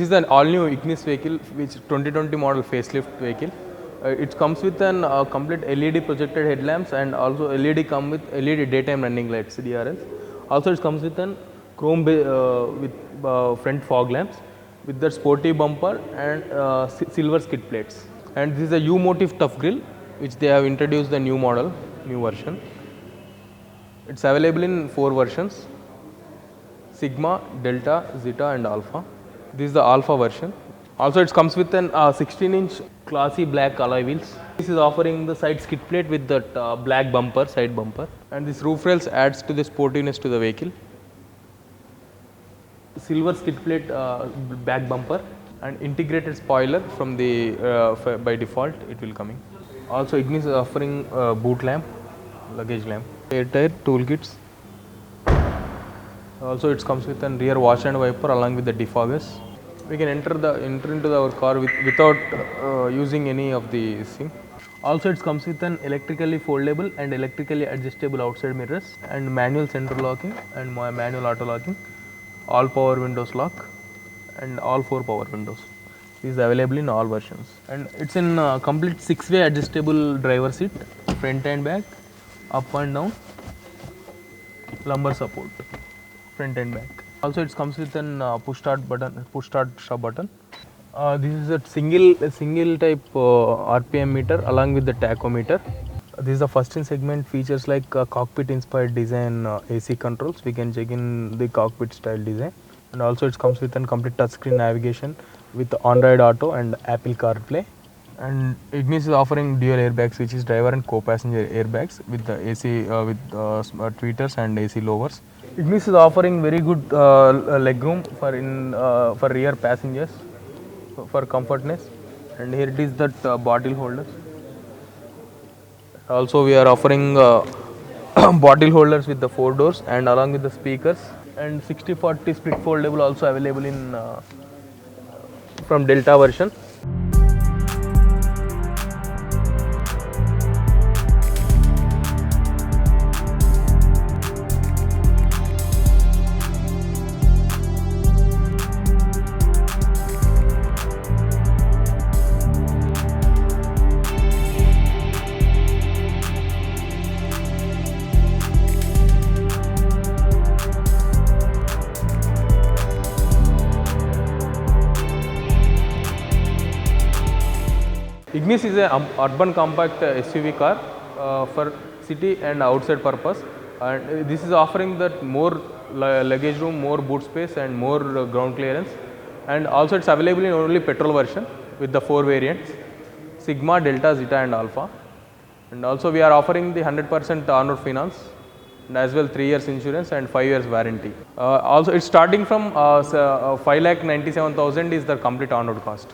is an all-new Ignis vehicle, which 2020 model facelift vehicle. It comes with an complete LED projected headlamps, and also LED come with LED daytime running lights DRLs. Also, it comes with an chrome with front fog lamps with the sporty bumper and silver skid plates. And this is a U-motif tough grille, which they have introduced the new model, new version. It's available in 4 versions: Sigma, Delta, Zeta and Alpha. This is the Alpha version. Also, it comes with an 16-inch classy black alloy wheels. This is offering the side skid plate with that black bumper, side bumper. And this roof rails adds to the sportiness to the vehicle. Silver skid plate back bumper and integrated spoiler from the by default it will coming. Also, Ignis is offering boot lamp, luggage lamp, air tire toolkits. Also, it comes with a rear washer and wiper along with the defoggers. We can enter into our car without using any of the thing. Also, it comes with an electrically foldable and electrically adjustable outside mirrors and manual center locking and manual auto locking, all power windows lock and all 4 power windows. This is available in all versions, and it's in complete 6-way adjustable driver seat, front and back, up and down, lumbar support, front and back. Also, it comes with an push start stop button. This is a single type RPM meter along with the tachometer. This is the first in segment features like cockpit inspired design, AC controls. We can check in the cockpit style design, and also it comes with a complete touchscreen navigation with Android Auto and Apple CarPlay. And Ignis is offering dual airbags, which is driver and co-passenger airbags with the AC tweeters and AC lowers. Ignis is offering very good legroom for rear passengers for comfortness, and here it is that bottle holders. Also, we are offering bottle holders with the 4 doors and along with the speakers, and 60/40 split foldable also available in from Delta version. Ignis is an urban compact SUV car for city and outside purpose, and this is offering that more luggage room, more boot space and more ground clearance, and also it's available in only petrol version with the 4 variants: Sigma, Delta, Zeta and Alpha. And also we are offering the 100% on-road finance and as well 3 years insurance and 5 years warranty. Also it's starting from 5,97,000 is the complete on-road cost.